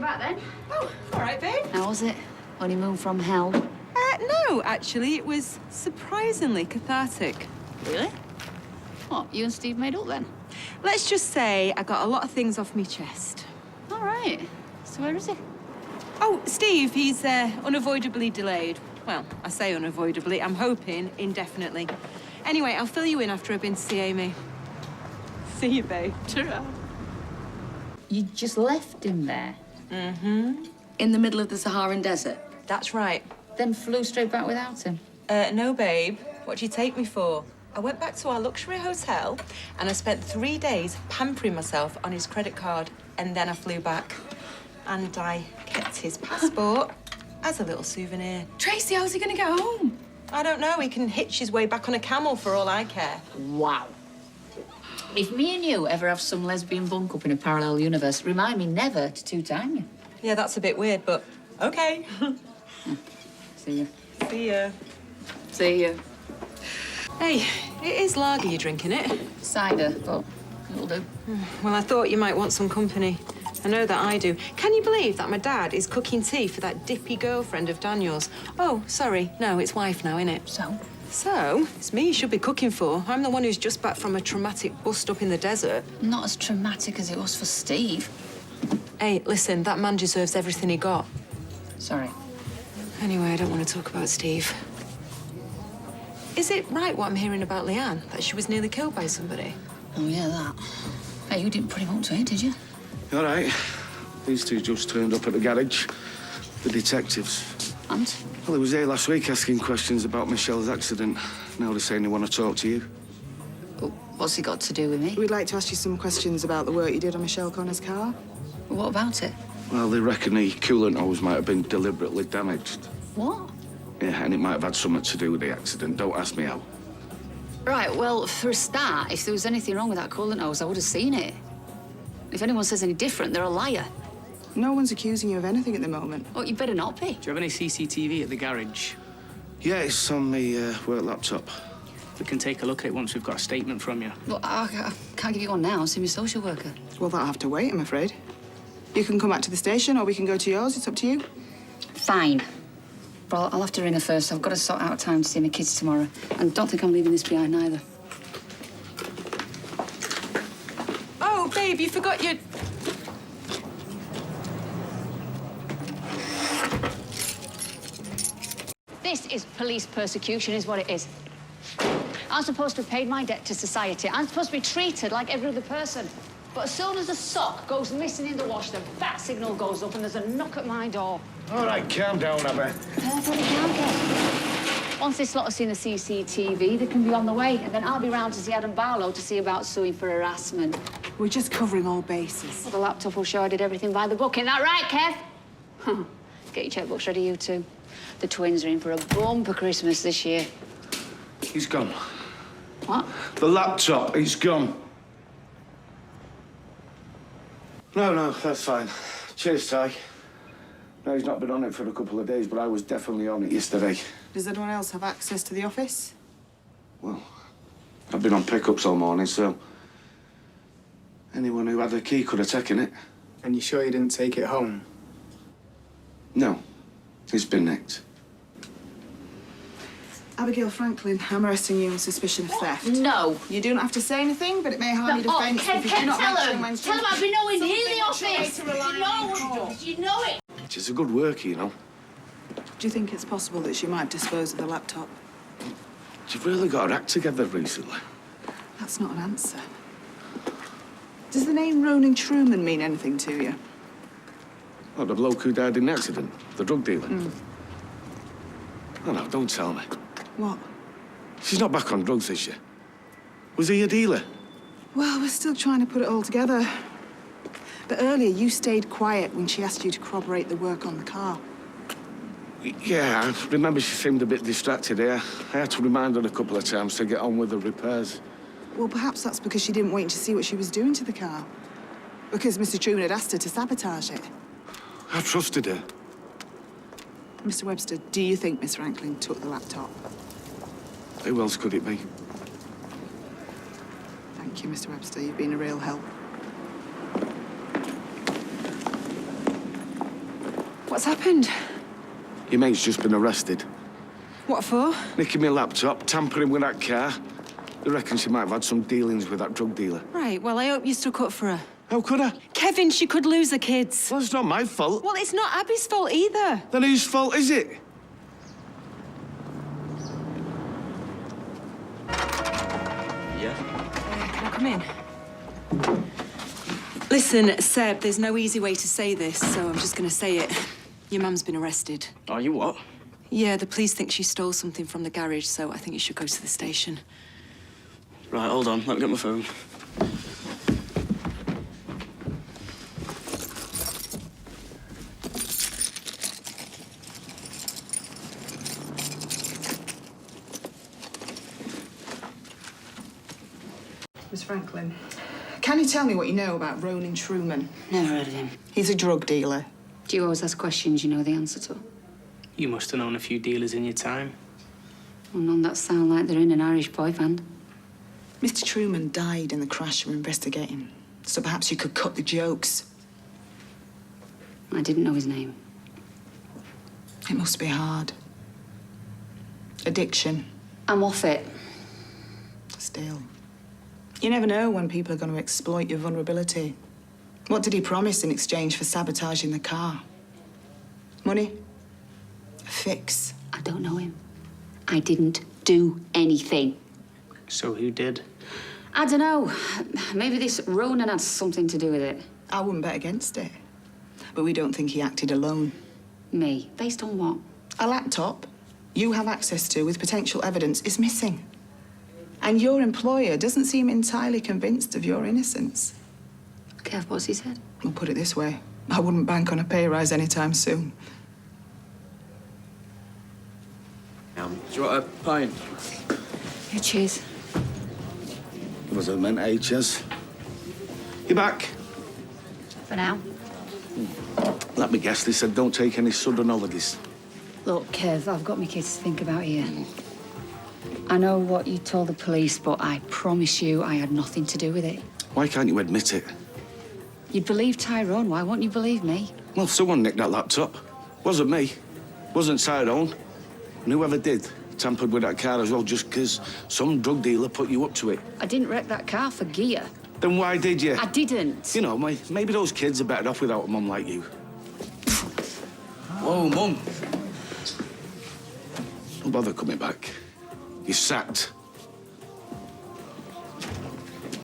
back then. Oh, all right, babe. How was it? Honeymoon from hell? No, actually, it was surprisingly cathartic. Really? What, you and Steve made up then? Let's just say I got a lot of things off my chest. All right. So where is he? Oh, Steve, he's unavoidably delayed. Well, I say unavoidably. I'm hoping indefinitely. Anyway, I'll fill you in after I've been to see Amy. See you, babe. Ta-ra. You just left him there? Mm-hmm. In the middle of the Saharan desert? That's right. Then flew straight back without him? No, babe. What do you take me for? I went back to our luxury hotel and I spent 3 days pampering myself on his credit card, and then I flew back. And I kept his passport as a little souvenir. Tracy, how's he gonna get home? I don't know. He can hitch his way back on a camel for all I care. Wow. If me and you ever have some lesbian bunk up in a parallel universe, remind me never to two-time you. Yeah, that's a bit weird, but okay. See you. See ya. See you. Hey, it is lager you're drinking, it? Cider, but it'll do. Well, I thought you might want some company. I know that I do. Can you believe that my dad is cooking tea for that dippy girlfriend of Daniel's? Oh, sorry. No, it's wife now, innit? So? So, it's me you should be cooking for. I'm the one who's just back from a traumatic bust up in the desert. Not as traumatic as it was for Steve. Hey, listen, that man deserves everything he got. Sorry. Anyway, I don't want to talk about Steve. Is it right what I'm hearing about Leanne, that she was nearly killed by somebody? Oh, yeah, that. Hey, you didn't put him up to it, did you? All right. These two just turned up at the garage. The detectives. And? Well, he was here last week asking questions about Michelle's accident. Now they're saying they want to talk to you. What's he got to do with me? We'd like to ask you some questions about the work you did on Michelle Connor's car. What about it? Well, they reckon the coolant hose might have been deliberately damaged. What? Yeah, and it might have had something to do with the accident. Don't ask me how. Right, well, for a start, if there was anything wrong with that coolant hose, I would have seen it. If anyone says any different, they're a liar. No one's accusing you of anything at the moment. Oh, you better not be. Do you have any CCTV at the garage? Yeah, it's on the work laptop. We can take a look at it once we've got a statement from you. Well, I can't give you one now. See my social worker. Well, that'll have to wait, I'm afraid. You can come back to the station or we can go to yours. It's up to you. Fine. But I'll have to ring her first. I've got to sort out a time to see my kids tomorrow. And don't think I'm leaving this behind either. Oh, babe, you forgot your... This is police persecution, is what it is. I'm supposed to have paid my debt to society. I'm supposed to be treated like every other person. But as soon as a sock goes missing in the wash, the bat signal goes up and there's a knock at my door. All right, calm down, Abby. Perfectly calm, Kev. Once this lot have seen the CCTV, they can be on the way, and then I'll be round to see Adam Barlow to see about suing for harassment. We're just covering all bases. Well, the laptop will show I did everything by the book. Isn't that right, Kev? Get your checkbooks ready, you two. The twins are in for a bumper Christmas this year. He's gone. What? The laptop, he's gone. No, that's fine. Cheers, Ty. No, he's not been on it for a couple of days, but I was definitely on it yesterday. Does anyone else have access to the office? Well, I've been on pickups all morning, so anyone who had a key could have taken it. And you sure you didn't take it home? No, it's been nicked. Abigail Franklin, I'm arresting you on suspicion of theft. No. You don't have to say anything, but it may harm your defence Kev, if you do not tell mention him. when... Tell him I've been nowhere near the Something office. to rely on. You know it. She's a good worker, you know. Do you think it's possible that she might dispose of the laptop? She's really got her act together recently. That's not an answer. Does the name Ronan Truman mean anything to you? Oh, the bloke who died in the accident? The drug dealer? No, don't tell me. What? She's not back on drugs, is she? Was he a dealer? Well, we're still trying to put it all together. But earlier, you stayed quiet when she asked you to corroborate the work on the car. Yeah, I remember she seemed a bit distracted here. I had to remind her a couple of times to get on with the repairs. Well, perhaps that's because she didn't wait to see what she was doing to the car. Because Mr. Truman had asked her to sabotage it. I trusted her. Mr. Webster, do you think Miss Franklin took the laptop? Who else could it be? Thank you, Mr. Webster. You've been a real help. What's happened? Your mate's just been arrested. What for? Nicking my laptop, tampering with that car. They reckon she might have had some dealings with that drug dealer. Right, well, I hope you stuck up for her. How could I? Kevin, she could lose her kids. Well, it's not my fault. Well, it's not Abby's fault either. Then whose fault is it? Can I come in? Listen, Seb, there's no easy way to say this, so I'm just going to say it. Your mum's been arrested. Are you what? Yeah, the police think she stole something from the garage, so I think you should go to the station. Right, hold on. Let me get my phone. Miss Franklin, can you tell me what you know about Ronan Truman? Never heard of him. He's a drug dealer. Do you always ask questions you know the answer to? You must have known a few dealers in your time. Well, none that sound like they're in an Irish boy band. Mr. Truman died in the crash we're investigating, so perhaps you could cut the jokes. I didn't know his name. It must be hard. Addiction. I'm off it. Still. You never know when people are going to exploit your vulnerability. What did he promise in exchange for sabotaging the car? Money? A fix? I don't know him. I didn't do anything. So who did? I don't know. Maybe this Ronan had something to do with it. I wouldn't bet against it. But we don't think he acted alone. Me? Based on what? A laptop you have access to with potential evidence is missing. And your employer doesn't seem entirely convinced of your innocence. Kev, what's he said? I'll put it this way. I wouldn't bank on a pay rise anytime soon. Do you want a pint? Yeah, cheers. Was it meant H's? You back? For now. Let me guess, they said don't take any sudden holidays. Look, Kev, I've got my kids to think about here. I know what you told the police, but I promise you I had nothing to do with it. Why can't you admit it? You'd believe Tyrone, why won't you believe me? Well, someone nicked that laptop. Wasn't me. Wasn't Tyrone. And whoever did tampered with that car as well just because some drug dealer put you up to it. I didn't wreck that car for gear. Then why did you? I didn't. You know, maybe those kids are better off without a mum like you. Whoa, Mum. Don't bother coming back. You're sacked.